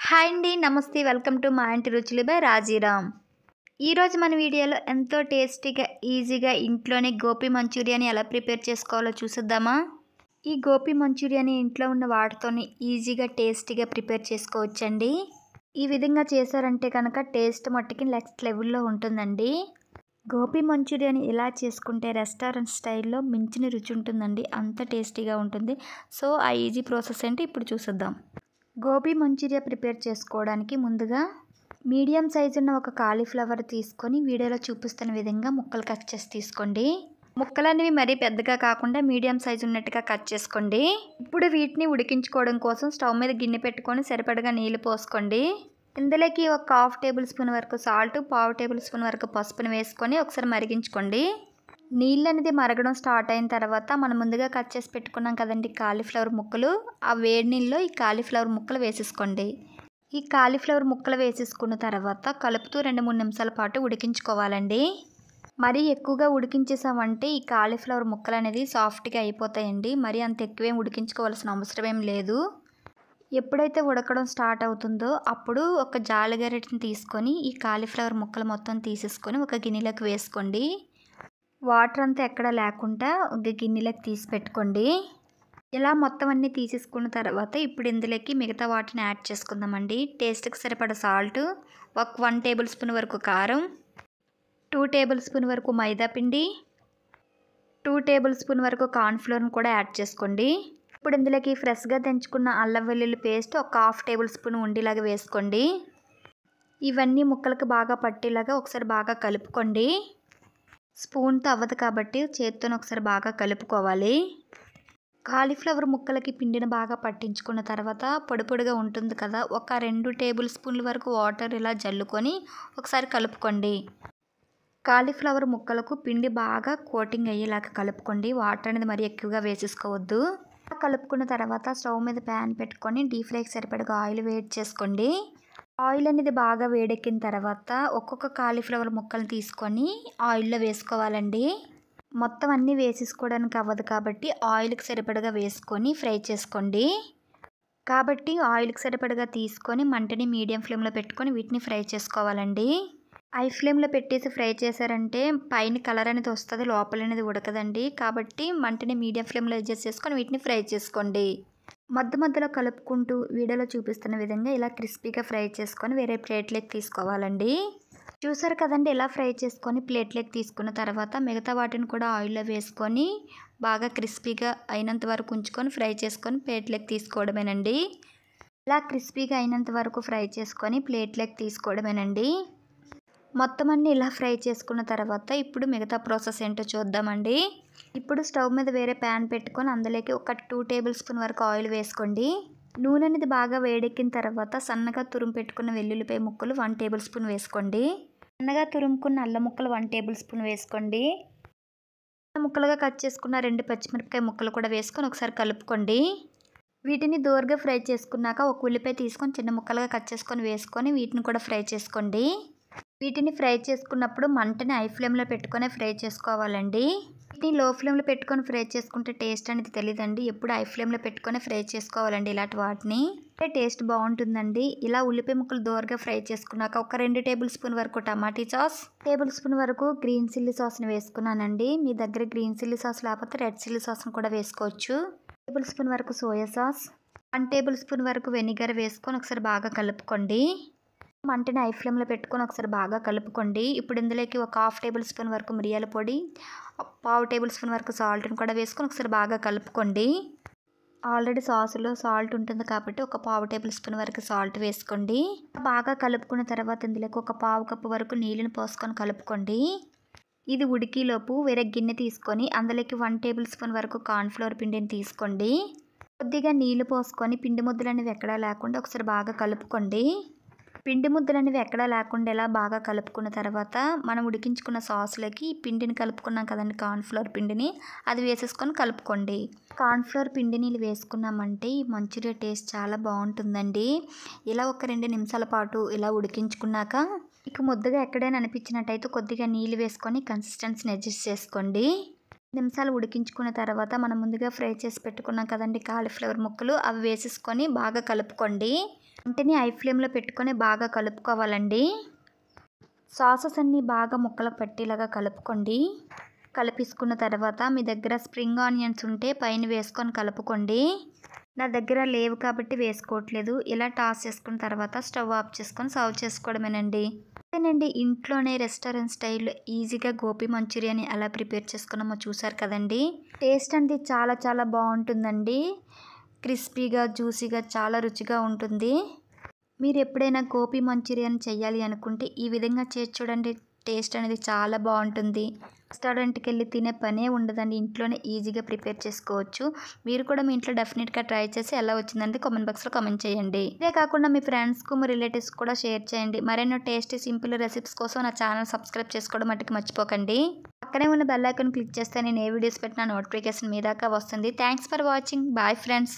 Hi అండి. నమస్తే. Welcome to మా ఇంటి రుచులు బై రాజీరామ్. ఈరోజు మన వీడియోలో ఎంతో టేస్టీగా, ఈజీగా ఇంట్లోనే గోబీ మంచూరియాని ఎలా ప్రిపేర్ చేసుకోవాలో చూసేద్దామా? ఈ గోబీ మంచూరియాని ఇంట్లో ఉన్న వాటితోని ఈజీగా, టేస్టీగా ప్రిపేర్ చేసుకోవచ్చండి. ఈ విధంగా చేశారంటే కనుక టేస్ట్ మట్టుకి నెక్స్ట్ లెవెల్లో ఉంటుందండి. గోబీ మంచూరియాని ఇలా చేసుకుంటే రెస్టారెంట్ స్టైల్లో మించిన రుచి ఉంటుందండి. అంత టేస్టీగా ఉంటుంది. సో ఆ ఈజీ ప్రాసెస్ ఏంటి ఇప్పుడు చూసేద్దాం. గోబీ మంచూరియా ప్రిపేర్ చేసుకోవడానికి ముందుగా మీడియం సైజు ఉన్న ఒక కాలీఫ్లవర్ తీసుకొని వీడియోలో చూపిస్తున్న విధంగా ముక్కలు కట్ చేసి తీసుకోండి. ముక్కలు అనేవి మరీ పెద్దగా కాకుండా మీడియం సైజు ఉన్నట్టుగా కట్ చేసుకోండి. ఇప్పుడు వీటిని ఉడికించుకోవడం కోసం స్టవ్ మీద గిన్నె పెట్టుకొని సరిపడగా నీళ్లు పోసుకోండి. ఇందులోకి ఒక 1/2 టేబుల్ స్పూన్ వరకు సాల్ట్, 1/2 టేబుల్ స్పూన్ వరకు పసుపుని వేసుకొని ఒకసారి మరిగించుకోండి. నీళ్ళు అనేది మరగడం స్టార్ట్ అయిన తర్వాత మనం ముందుగా కట్ చేసి పెట్టుకున్నాం కదండి కాలీఫ్లవర్ ముక్కలు, ఆ వేడి నీళ్ళలో ఈ కాలీఫ్లవర్ ముక్కలు వేసేసుకోండి. ఈ కాలీఫ్లవర్ ముక్కలు వేసేసుకున్న తర్వాత కలుపుతూ 2-3 నిమిషాల పాటు ఉడికించుకోవాలండి. మరీ ఎక్కువగా ఉడికించేసామంటే ఈ కాలీఫ్లవర్ ముక్కలు అనేది సాఫ్ట్గా అయిపోతాయండి. మరీ అంత ఎక్కువేం ఉడికించుకోవాల్సిన అవసరం ఏం లేదు. ఎప్పుడైతే ఉడకడం స్టార్ట్ అవుతుందో అప్పుడు ఒక జాలిగరిటెని తీసుకొని ఈ కాలీఫ్లవర్ ముక్కలు మొత్తం తీసేసుకొని ఒక గిన్నెలోకి వేసుకోండి. వాటర్ అంతా ఎక్కడ లేకుండా ఒక గిన్నెలోకి తీసి పెట్టుకోండి. ఇలా మొత్తం అన్నీ తీసేసుకున్న తర్వాత ఇప్పుడు ఇందులోకి మిగతా వాటిని యాడ్ చేసుకుందామండి. టేస్ట్కి సరిపడా సాల్ట్, ఒక 1 టేబుల్ స్పూన్ వరకు కారం, 2 టేబుల్ స్పూన్ వరకు మైదా పిండి, 2 టేబుల్ స్పూన్ వరకు కార్న్ఫ్లోర్ని కూడా యాడ్ చేసుకోండి. ఇప్పుడు ఇందులోకి ఫ్రెష్గా దంచుకున్న అల్లం వెల్లుల్లి పేస్ట్ ఒక 1/2 టేబుల్ స్పూన్ ఉండేలాగా వేసుకోండి. ఇవన్నీ ముక్కలకు బాగా పట్టేలాగా ఒకసారి బాగా కలుపుకోండి. స్పూన్తో అవ్వదు కాబట్టి చేత్తోనే ఒకసారి బాగా కలుపుకోవాలి. కాలీఫ్లవర్ ముక్కలకి పిండిని బాగా పట్టించుకున్న తర్వాత పొడి పొడిగా ఉంటుంది కదా, ఒక 2 టేబుల్ స్పూన్ల వరకు వాటర్ ఇలా జల్లుకొని ఒకసారి కలుపుకోండి. కాలీఫ్లవర్ ముక్కలకు పిండి బాగా కోటింగ్ అయ్యేలాగా కలుపుకోండి. వాటర్ అనేది మరీ ఎక్కువగా వేసేసుకోవద్దు. కలుపుకున్న తర్వాత స్టవ్ మీద ప్యాన్ పెట్టుకొని డీప్ ఫ్రైకి సరిపడగా ఆయిల్ వేడి చేసుకోండి. ఆయిల్ అనేది బాగా వేడెక్కిన తర్వాత ఒక్కొక్క కాలీఫ్లవర్ ముక్కలు తీసుకొని ఆయిల్లో వేసుకోవాలండి. మొత్తం అన్నీ వేసేసుకోవడానికి అవ్వదు కాబట్టి ఆయిల్కి సరిపడగా వేసుకొని ఫ్రై చేసుకోండి. కాబట్టి ఆయిల్కి సరిపడగా తీసుకొని మంటని మీడియం ఫ్లేమ్లో పెట్టుకొని వీటిని ఫ్రై చేసుకోవాలండి. హై ఫ్లేమ్లో పెట్టేసి ఫ్రై చేశారంటే పైన కలర్ అనేది వస్తుంది, లోపల అనేది ఉడకదండి. కాబట్టి మంటని మీడియం ఫ్లేమ్లో అడ్జస్ట్ చేసుకొని వీటిని ఫ్రై చేసుకోండి. మధ్యలో కలుపుకుంటూ వీడియోలో చూపిస్తున్న విధంగా ఇలా క్రిస్పీగా ఫ్రై చేసుకొని వేరే ప్లేట్లోకి తీసుకోవాలండి. చూసారు కదండి, ఇలా ఫ్రై చేసుకొని ప్లేట్లోకి తీసుకున్న తర్వాత మిగతా వాటిని కూడా ఆయిల్లో వేసుకొని బాగా క్రిస్పీగా అయినంత వరకు ఉంచుకొని ఫ్రై చేసుకొని ప్లేట్లోకి తీసుకోవడమేనండి. ఇలా క్రిస్పీగా అయినంత వరకు ఫ్రై చేసుకొని ప్లేట్లోకి తీసుకోవడమేనండి. మొత్తం అన్నీ ఇలా ఫ్రై చేసుకున్న తర్వాత ఇప్పుడు మిగతా ప్రాసెస్ ఏంటో చూద్దామండి. ఇప్పుడు స్టవ్ మీద వేరే ప్యాన్ పెట్టుకొని అందులోకి ఒక 2 టేబుల్ స్పూన్ వరకు ఆయిల్ వేసుకోండి. నూనె అనేది బాగా వేడెక్కిన తర్వాత సన్నగా తురుము పెట్టుకున్న వెల్లుల్లిపాయ ముక్కలు 1 టేబుల్ స్పూన్ వేసుకోండి. సన్నగా తురుముకున్న అల్లం ముక్కలు 1 టేబుల్ స్పూన్ వేసుకోండి. ముక్కలుగా కట్ చేసుకున్న 2 పచ్చిమిరపకాయ ముక్కలు కూడా వేసుకొని ఒకసారి కలుపుకోండి. వీటిని దోరగా ఫ్రై చేసుకున్నాక ఒక ఉల్లిపాయ తీసుకొని చిన్న ముక్కలుగా కట్ చేసుకొని వేసుకొని వీటిని కూడా ఫ్రై చేసుకోండి. వీటిని ఫ్రై చేసుకున్నప్పుడు మంటని హై ఫ్లేమ్లో పెట్టుకొని ఫ్రై చేసుకోవాలండి. వీటిని లో ఫ్లేమ్లో పెట్టుకొని ఫ్రై చేసుకుంటే టేస్ట్ అనేది తెలియదండి. ఎప్పుడు హై ఫ్లేమ్లో పెట్టుకొని ఫ్రై చేసుకోవాలండి ఇలాంటి వాటిని. టేస్ట్ బాగుంటుందండి. ఇలా ఉల్లిపాయ ముక్కలు దోరగా ఫ్రై చేసుకున్నాక ఒక 2 టేబుల్ స్పూన్ వరకు టమాటా సాస్, టేబుల్ స్పూన్ వరకు గ్రీన్ చిల్లీ సాస్ని వేసుకున్నానండి. మీ దగ్గర గ్రీన్ చిల్లీ సాస్ లేకపోతే రెడ్ చిల్లీ సాస్ని కూడా వేసుకోవచ్చు. టేబుల్ స్పూన్ వరకు సోయా సాస్, 1 టేబుల్ స్పూన్ వరకు వెనిగర్ వేసుకొని ఒకసారి బాగా కలుపుకోండి. మంటని హై ఫ్లేమ్లో పెట్టుకొని ఒకసారి బాగా కలుపుకోండి. ఇప్పుడు ఇందులోకి ఒక 1/2 టేబుల్ స్పూన్ వరకు మిరియాల పొడి, 1/2 టేబుల్ స్పూన్ వరకు సాల్ట్ని కూడా వేసుకొని ఒకసారి బాగా కలుపుకోండి. ఆల్రెడీ సాసులో సాల్ట్ ఉంటుంది కాబట్టి ఒక 1/2 టేబుల్ స్పూన్ వరకు సాల్ట్ వేసుకోండి. బాగా కలుపుకున్న తర్వాత ఇందులోకి ఒక 1/2 కప్పు వరకు నీళ్ళని పోసుకొని కలుపుకోండి. ఇది ఉడికిలోపు వేరే గిన్నె తీసుకొని అందులోకి 1 టేబుల్ స్పూన్ వరకు కార్న్ఫ్లోర్ పిండిని తీసుకోండి. కొద్దిగా నీళ్లు పోసుకొని పిండి ముద్దలు అనేవి ఎక్కడా లేకుండా ఒకసారి బాగా కలుపుకోండి. పిండి ముద్దలు అనేవి ఎక్కడా లేకుండా ఇలా బాగా కలుపుకున్న తర్వాత మనం ఉడికించుకున్న సాస్లోకి పిండిని కలుపుకున్నాం కదండి, కార్న్ఫ్లోర్ పిండిని అది వేసేసుకొని కలుపుకోండి. కార్న్ఫ్లోర్ పిండిని వేసుకున్నామంటే ఈ మంచూరియా టేస్ట్ చాలా బాగుంటుందండి. ఇలా ఒక 2 నిమిషాల పాటు ఇలా ఉడికించుకున్నాక మీకు ముద్దగా ఎక్కడైనా అనిపించినట్టయితే కొద్దిగా నీళ్ళు వేసుకొని కన్సిస్టెన్సీని అడ్జస్ట్ చేసుకోండి. నిమిషాలు ఉడికించుకున్న తర్వాత మనం ముందుగా ఫ్రై చేసి పెట్టుకున్నాం కదండి కాలీఫ్లవర్ ముక్కలు, అవి వేసేసుకొని బాగా కలుపుకోండి. మంటని హై ఫ్లేమ్లో పెట్టుకొని బాగా కలుపుకోవాలండి. సాసెస్ అన్నీ బాగా ముక్కలకు పట్టేలాగా కలుపుకోండి. కలిపేసుకున్న తర్వాత మీ దగ్గర స్ప్రింగ్ ఆనియన్స్ ఉంటే పైన వేసుకొని కలుపుకోండి. నా దగ్గర లేవు కాబట్టి వేసుకోవట్లేదు. ఇలా టాస్ చేసుకున్న తర్వాత స్టవ్ ఆఫ్ చేసుకొని సర్వ్ చేసుకోవడమేనండి. అంతేనండి, ఇంట్లోనే రెస్టారెంట్ స్టైల్లో ఈజీగా గోబీ మంచూరియాని ఎలా ప్రిపేర్ చేసుకున్నామో చూసారు కదండి. టేస్ట్ అనేది చాలా చాలా బాగుంటుందండి. క్రిస్పీగా జ్యూసీగా చాలా రుచిగా ఉంటుంది. మీరు ఎప్పుడైనా గోబీ మంచూరియాని చేయాలి అనుకుంటే ఈ విధంగా చేసి చూడండి. టేస్ట్ అనేది చాలా బాగుంటుంది. రెస్టారెంట్కి వెళ్ళి తినే పనే ఉండదండి. ఇంట్లోనే ఈజీగా ప్రిపేర్ చేసుకోవచ్చు. మీరు కూడా మీ ఇంట్లో డెఫినెట్గా ట్రై చేసి ఎలా వచ్చిందంటే కామెంట్ బాక్స్లో కామెంట్ చేయండి. ఇదే కాకుండా మీ ఫ్రెండ్స్కు మీ రిలేటివ్స్ కూడా షేర్ చేయండి. మరెన్నో టేస్టీ సింపుల్ రెసిపీస్ కోసం నా ఛానల్ సబ్స్క్రైబ్ చేసుకోవడం మట్టుకు మర్చిపోకండి. పక్కనే ఉన్న బెల్ ఐకాన్ క్లిక్ చేస్తే నేను ఏ వీడియోస్ పెట్టినా నోటిఫికేషన్ మీ దాకా వస్తుంది. Thanks for watching. Bye friends.